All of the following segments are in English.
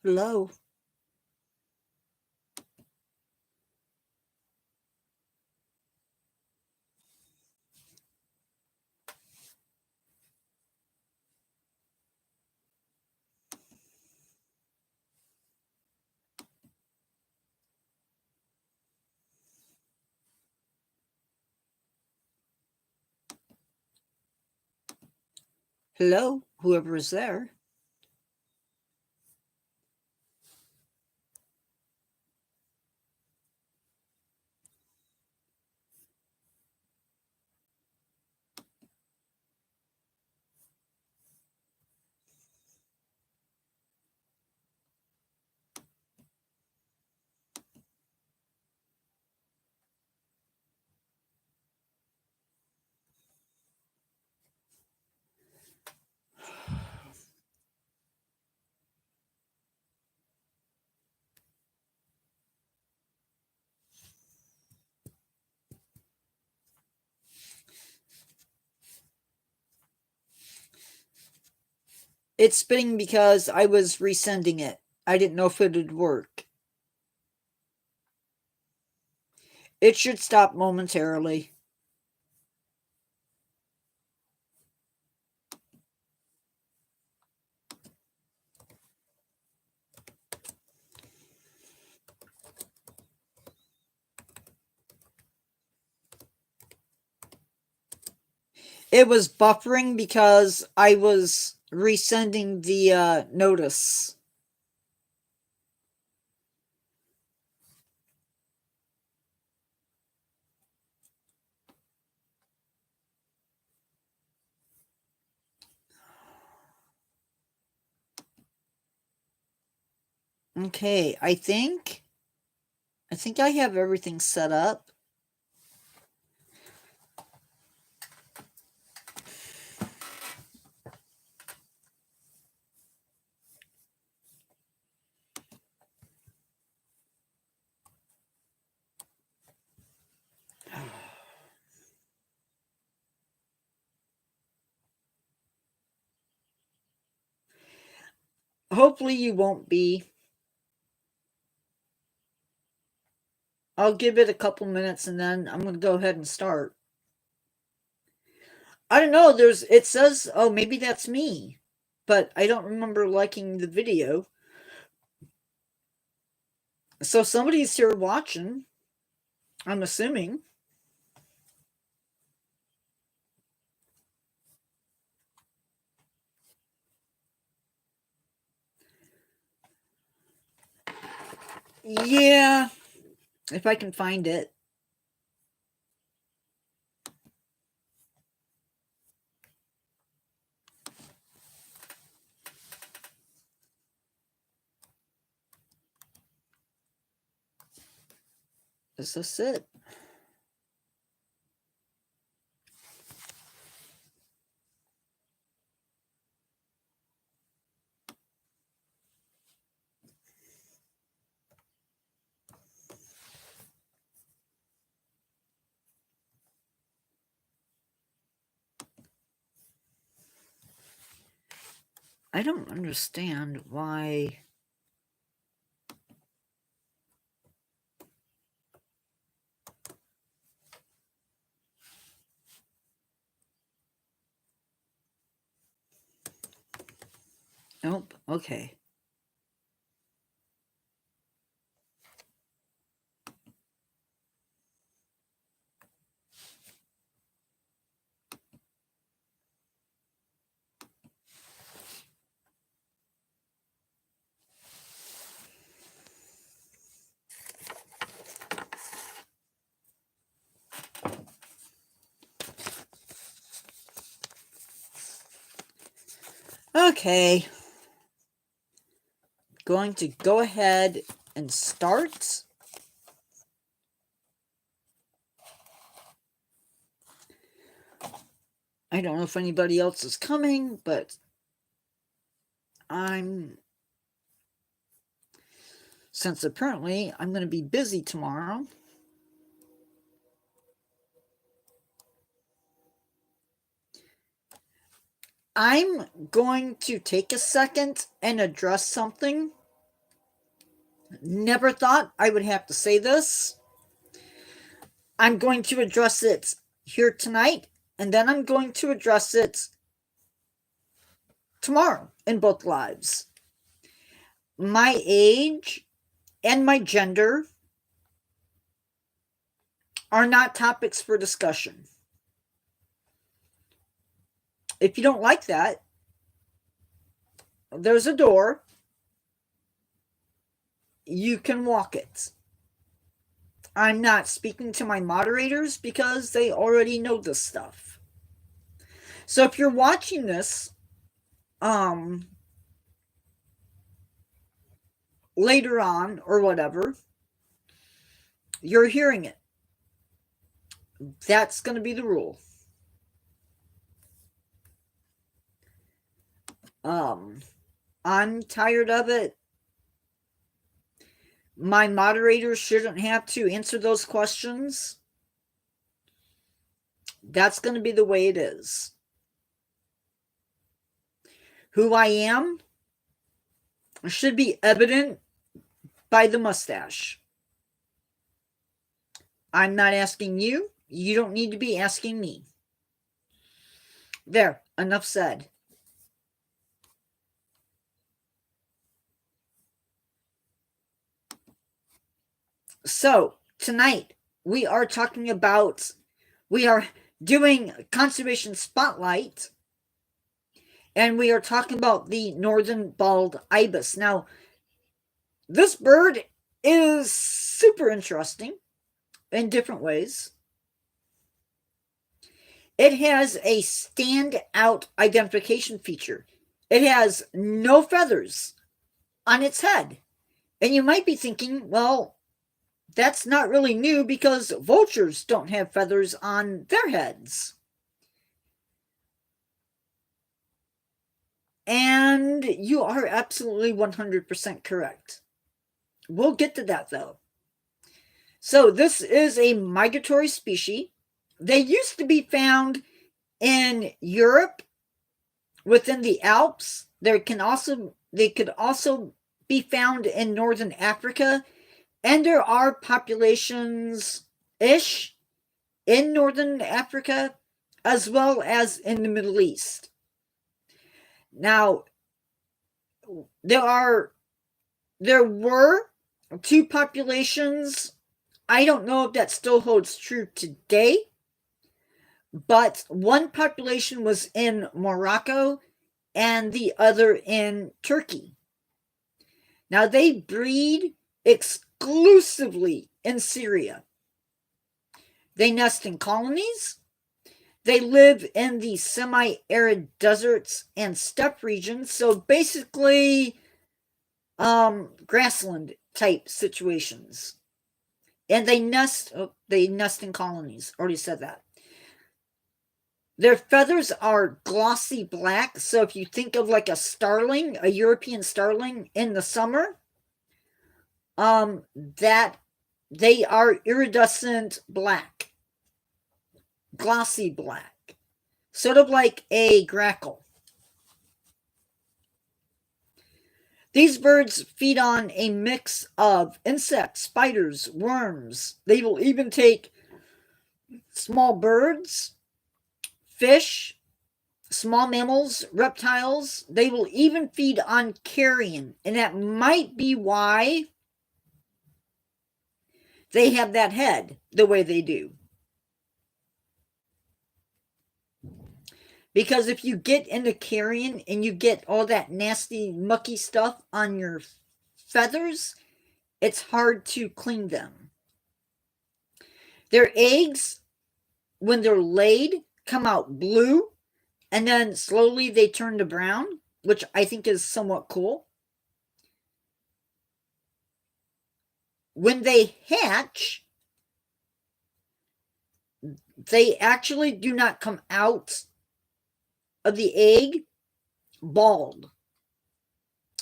Hello. Hello, whoever is there. It's spinning because I was resending it. I didn't know if it would work. It should stop momentarily. It was buffering because I was resending the notice. Okay, I think I have everything set up. Hopefully you won't be. I'll give it a couple minutes and then I'm going to go ahead and start. I don't know, it says, oh, maybe that's me. But I don't remember liking the video. So somebody's here watching, I'm assuming. Yeah, if I can find it. Is this it? I don't understand why. Nope. Okay. Okay. Going to go ahead and start. I don't know if anybody else is coming, but since apparently I'm going to be busy tomorrow. I'm going to take a second and address something. Never thought I would have to say this. I'm going to address it here tonight, and then I'm going to address it tomorrow in both lives. My age and my gender are not topics for discussion. If you don't like that, there's a door. You can walk it. I'm not speaking to my moderators because they already know this stuff. So if you're watching this later on or whatever, you're hearing it. That's going to be the rule. I'm tired of it. My moderators shouldn't have to answer those questions. That's going to be the way it is. Who I am should be evident by the mustache. I'm not asking you. You don't need to be asking me. There, enough said. So, tonight, we are doing Conservation Spotlight, and we are talking about the northern bald ibis. Now, this bird is super interesting in different ways. It has a standout identification feature. It has no feathers on its head. And you might be thinking, well, that's not really new because vultures don't have feathers on their heads. And you are absolutely 100% correct. We'll get to that though. So this is a migratory species. They used to be found in Europe within the Alps. They could also be found in northern Africa, and there are populations-ish in northern Africa as well as in the Middle East. Now, there were two populations. I don't know if that still holds true today, but one population was in Morocco and the other in Turkey. Now, they breed exclusively in Syria. They nest in colonies. They live in the semi-arid deserts and steppe regions, so basically grassland type situations. And they nest in colonies. Already said that. Their feathers are glossy black, so if you think of like a starling, a European starling in the summer, that they are iridescent black, glossy black, sort of like a grackle. These birds feed on a mix of insects, spiders, worms. They will even take small birds, fish, small mammals, reptiles. They will even feed on carrion, and that might be why they have that head the way they do. Because if you get into carrion and you get all that nasty, mucky stuff on your feathers, it's hard to clean them. Their eggs, when they're laid, come out blue, and then slowly they turn to brown, which I think is somewhat cool. When they hatch, they actually do not come out of the egg bald.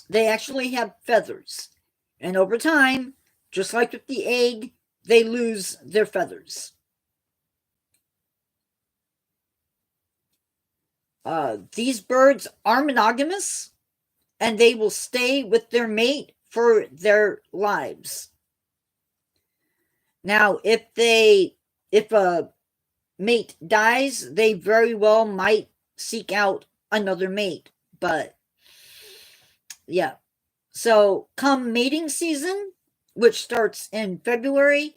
They actually have feathers. And over time, just like with the egg, they lose their feathers. These birds are monogamous, and they will stay with their mate for their lives. Now, if a mate dies, they very well might seek out another mate. But yeah. So come mating season, which starts in February,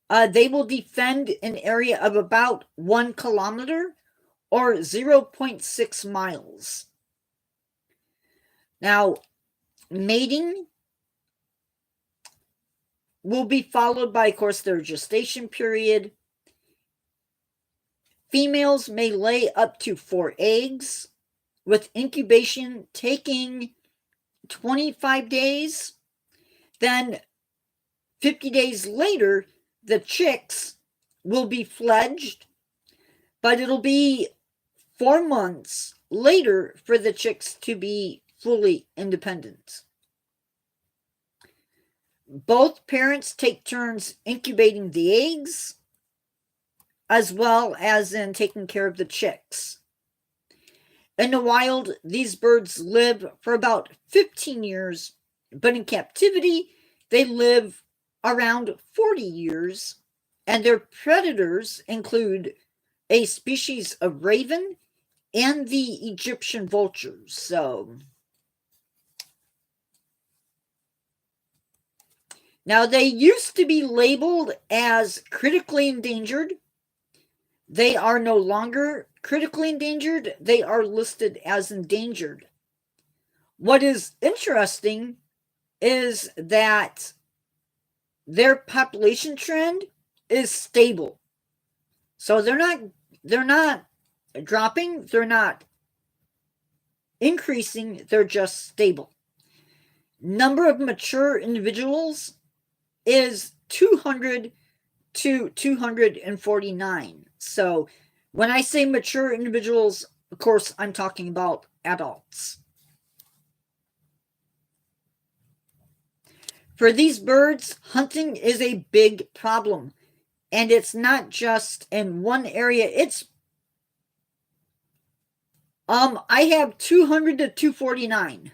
they will defend an area of about 1 kilometer or 0.6 miles. Now, mating will be followed by, of course, their gestation period. Females may lay up to 4 eggs, with incubation taking 25 days. Then 50 days later, the chicks will be fledged, but it'll be 4 months later for the chicks to be fully independent. Both parents take turns incubating the eggs, as well as in taking care of the chicks. In the wild, these birds live for about 15 years, but in captivity, they live around 40 years, and their predators include a species of raven and the Egyptian vultures. So, now they used to be labeled as critically endangered. They are no longer critically endangered. They are listed as endangered. What is interesting is that their population trend is stable. So they're not dropping, they're not increasing, they're just stable. Number of mature individuals is 200 to 249. So when I say mature individuals, of course, I'm talking about adults. For these birds, hunting is a big problem. And it's not just in one area. I have 200 to 249.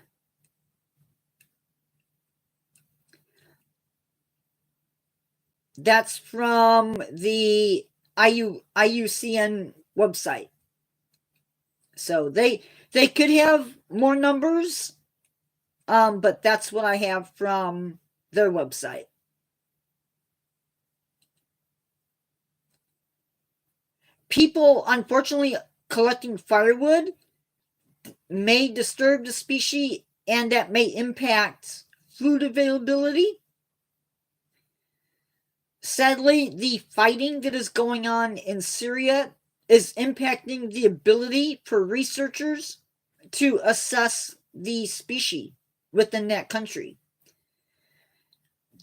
That's from the IUCN website. So they could have more numbers, but that's what I have from their website. People, unfortunately, collecting firewood may disturb the species, and that may impact food availability. Sadly, the fighting that is going on in Syria is impacting the ability for researchers to assess the species within that country.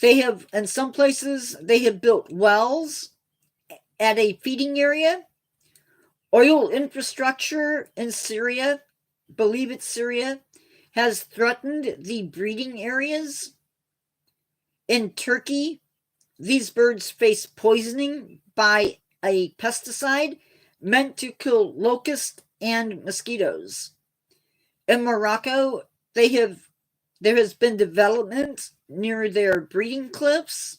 They have, in some places, they have built wells at a feeding area. Oil infrastructure in Syria, believe it's Syria, has threatened the breeding areas. In Turkey, these birds face poisoning by a pesticide meant to kill locusts and mosquitoes. In Morocco, there has been development near their breeding cliffs.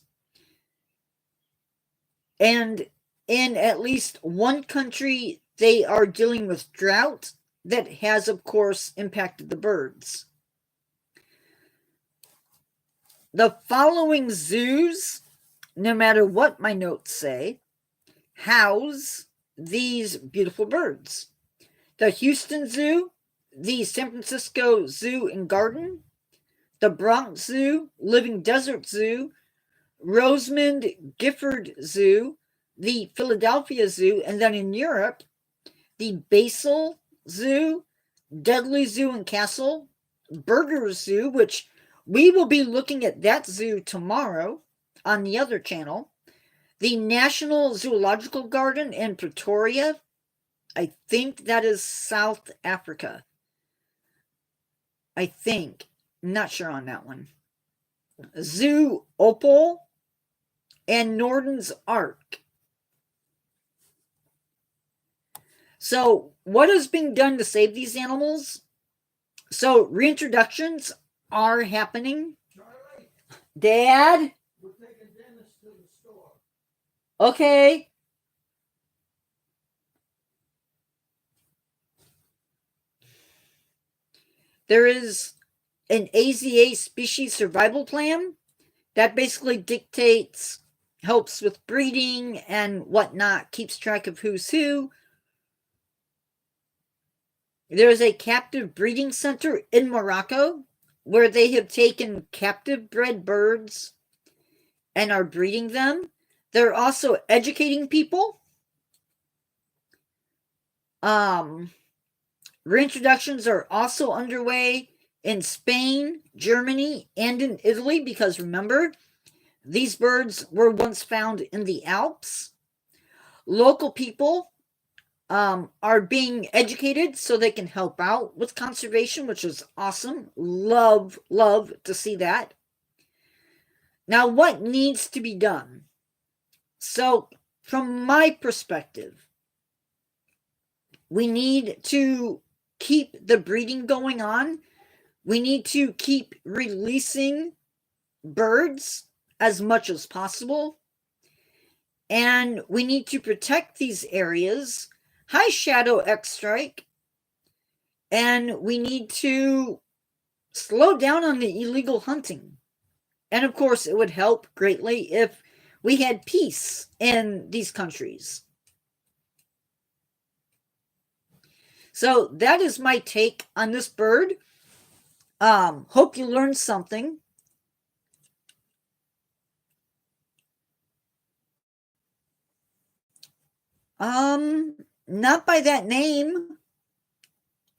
And in at least one country, they are dealing with drought that has, of course, impacted the birds. The following zoos, no matter what my notes say, house these beautiful birds. The Houston Zoo, the San Francisco Zoo and Garden, the Bronx Zoo, Living Desert Zoo, Rosamond Gifford Zoo, the Philadelphia Zoo, and then in Europe, the Basel Zoo, Dudley Zoo and Castle, Burger Zoo, which we will be looking at that zoo tomorrow on the other channel, the National Zoological Garden in Pretoria. I think that is South Africa. I think. I'm not sure on that one. Zoo Opal and Norton's Ark. So, what is being done to save these animals? So, reintroductions are happening. Dad? We're taking Dennis to the store. Okay. There is an AZA species survival plan that basically dictates, helps with breeding and whatnot, keeps track of who's who. There's a captive breeding center in Morocco where they have taken captive bred birds and are breeding them. They're also educating people. Reintroductions are also underway in Spain, Germany, and in Italy because remember, these birds were once found in the Alps. Local people are being educated so they can help out with conservation, which is awesome. Love to see that. Now, what needs to be done? So, from my perspective, we need to keep the breeding going on. We need to keep releasing birds as much as possible. And we need to protect these areas. Hi, Shadow X Strike. And we need to slow down on the illegal hunting. And of course, it would help greatly if we had peace in these countries. So that is my take on this bird. Hope you learned something. Not by that name.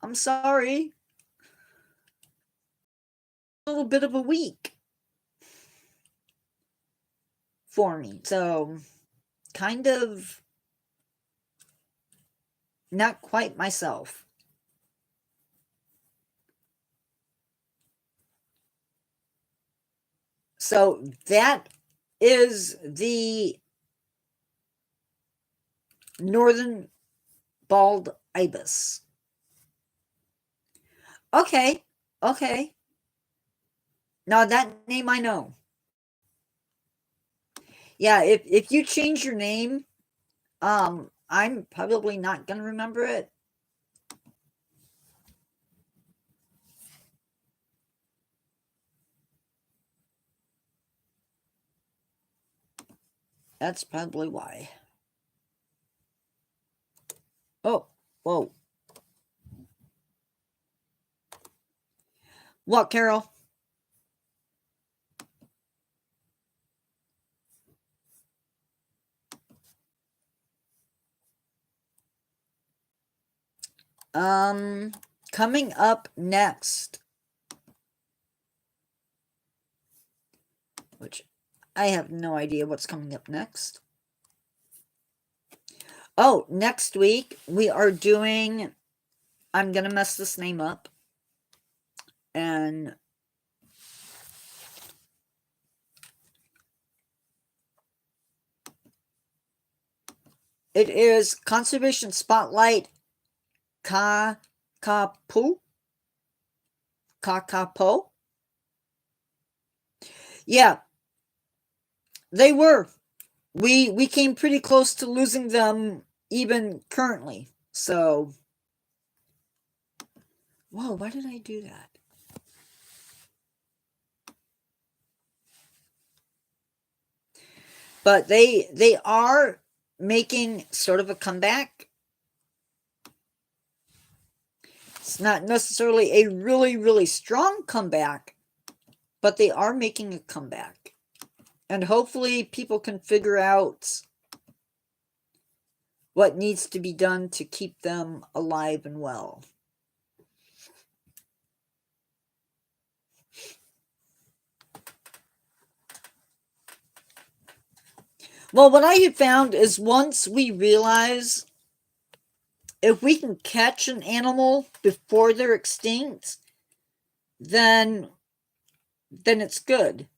I'm sorry. A little bit of a week for me. So, kind of not quite myself. So, that is the northern bald ibis. Okay. Now that name I know. Yeah, if you change your name, I'm probably not gonna remember it. That's probably why. Oh, whoa. What, Carol? Coming up next, which I have no idea what's coming up next. Oh, next week we are doing, I'm gonna mess this name up, and it is Conservation Spotlight Kakapo. Yeah, they were. We came pretty close to losing them even currently. So, whoa, why did I do that? But they are making sort of a comeback. It's not necessarily a really strong comeback, but they are making a comeback. And hopefully people can figure out what needs to be done to keep them alive and well. Well, what I have found is once we realize if we can catch an animal before they're extinct, then it's good.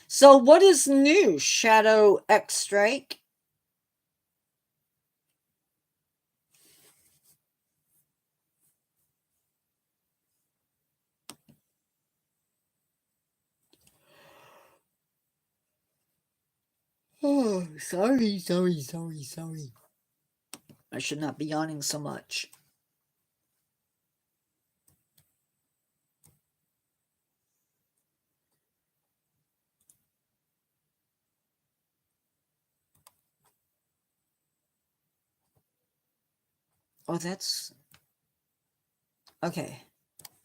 So what is new, Shadow X Strike? Oh, sorry. I should not be yawning so much. Oh, that's... Okay.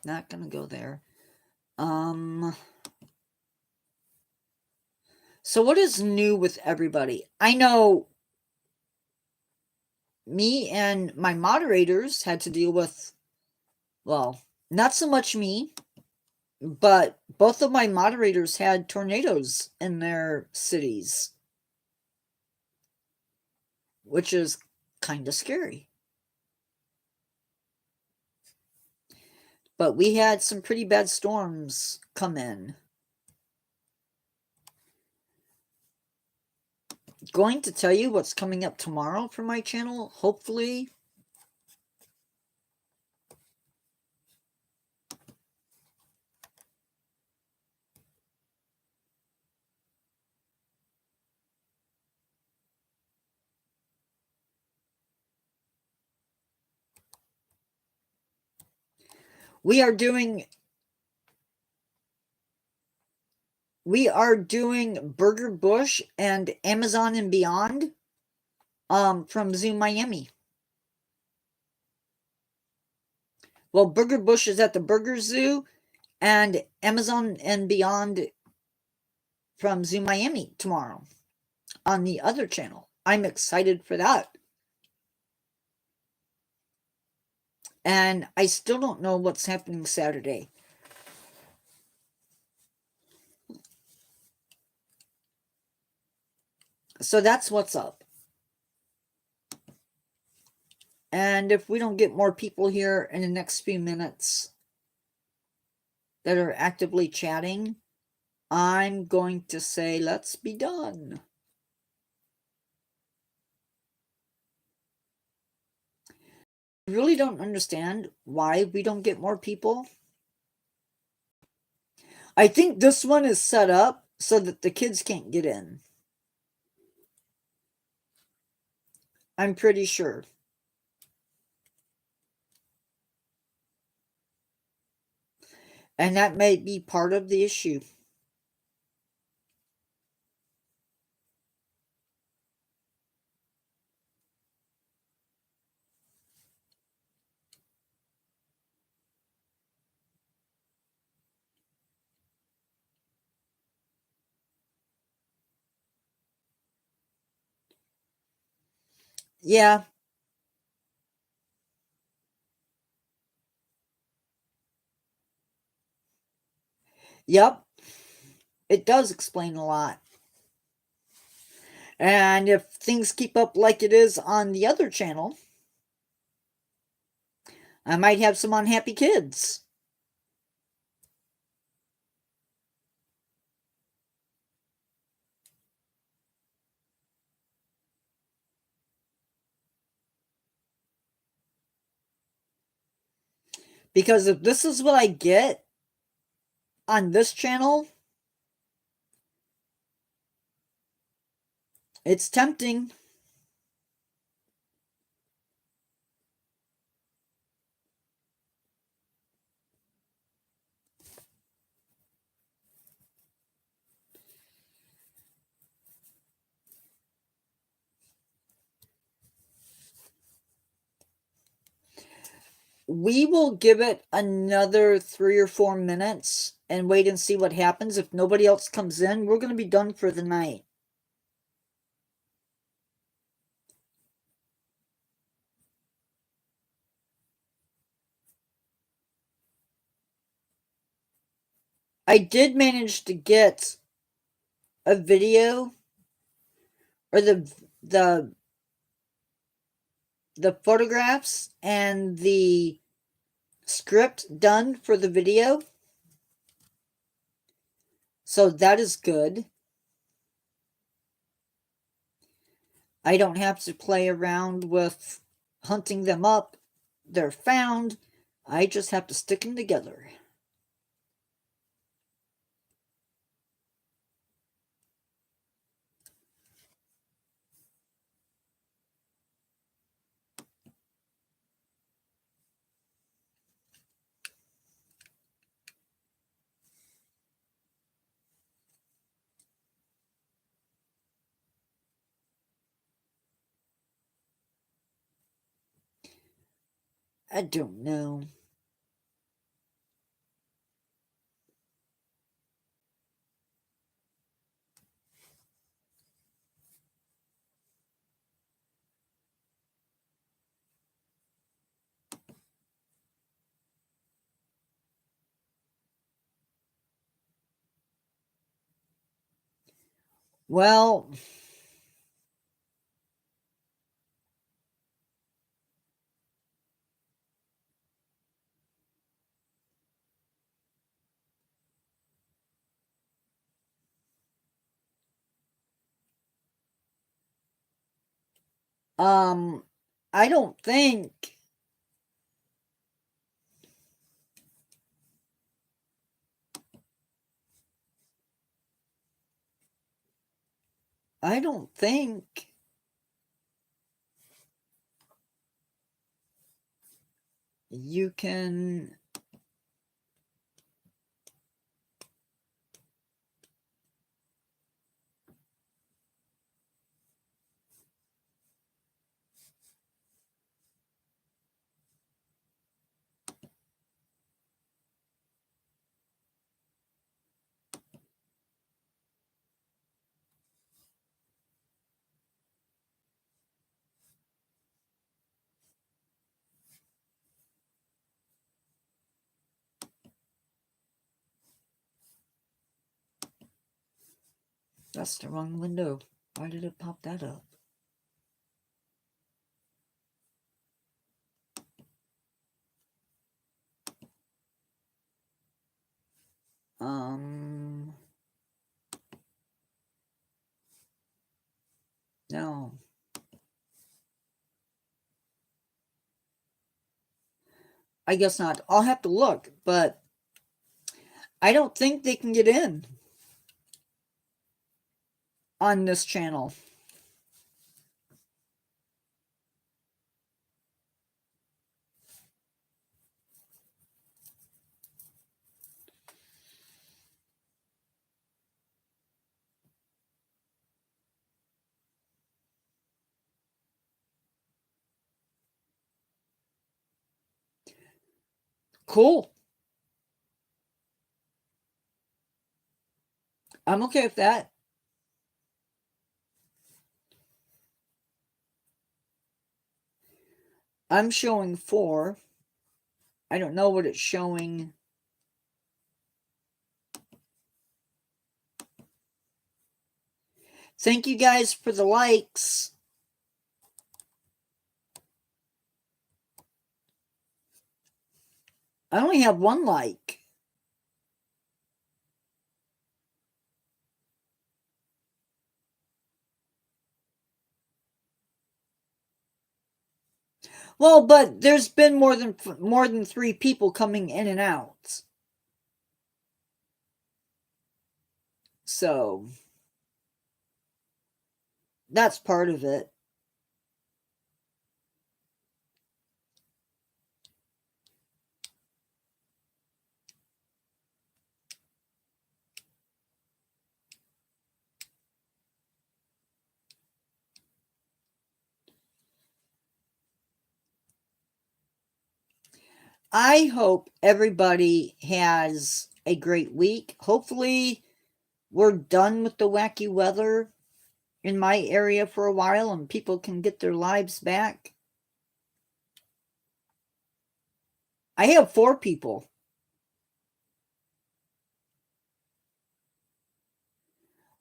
Not gonna go there. So what is new with everybody? I know me and my moderators had to deal with, well, not so much me, but both of my moderators had tornadoes in their cities, which is kind of scary. But we had some pretty bad storms come in. Going to tell you what's coming up tomorrow for my channel, hopefully. We are doing Burger Bush and Amazon and Beyond from Zoo Miami. Well, Burger Bush is at the Burger Zoo, and Amazon and Beyond from Zoo Miami tomorrow on the other channel. I'm excited for that. And I still don't know what's happening Saturday. So that's what's up. And if we don't get more people here in the next few minutes that are actively chatting, I'm going to say let's be done. I really don't understand why we don't get more people. I think this one is set up so that the kids can't get in. I'm pretty sure. And that may be part of the issue. Yeah. Yep. It does explain a lot. And if things keep up like it is on the other channel, I might have some unhappy kids. Because if this is what I get on this channel, it's tempting. We will give it another 3 or 4 minutes and wait and see what happens. If nobody else comes in, we're going to be done for the night. I did manage to get a video or the photographs and the script done for the video. So that is good. I don't have to play around with hunting them up. They're found. I just have to stick them together. I don't know. Well, I don't think I don't think you can that's the wrong window. Why did it pop that up? No. I guess not. I'll have to look, but I don't think they can get in on this channel. Cool. I'm okay with that. I'm showing 4. I don't know what it's showing. Thank you guys for the likes. I only have 1 like. Well, but there's been more than 3 people coming in and out. So that's part of it. I hope everybody has a great week. Hopefully, we're done with the wacky weather in my area for a while and people can get their lives back. I have 4 people.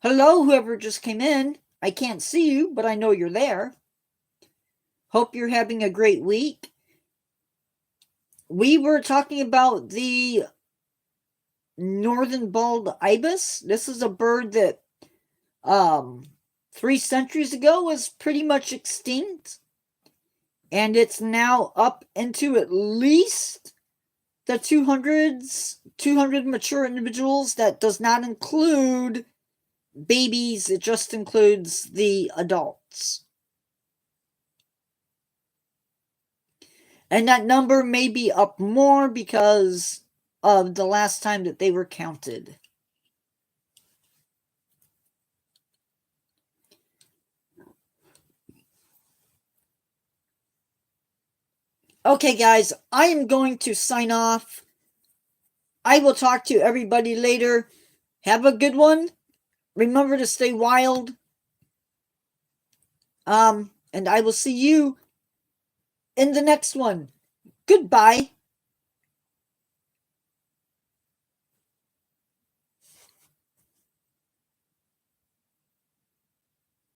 Hello, whoever just came in. I can't see you, but I know you're there. Hope you're having a great week. We were talking about the northern bald ibis. This is a bird that 3 centuries ago was pretty much extinct. And it's now up into at least the 200 mature individuals. That does not include babies, it just includes the adults. And that number may be up more because of the last time that they were counted. Okay, guys, I am going to sign off. I will talk to everybody later. Have a good one. Remember to stay wild. And I will see you in the next one. Goodbye.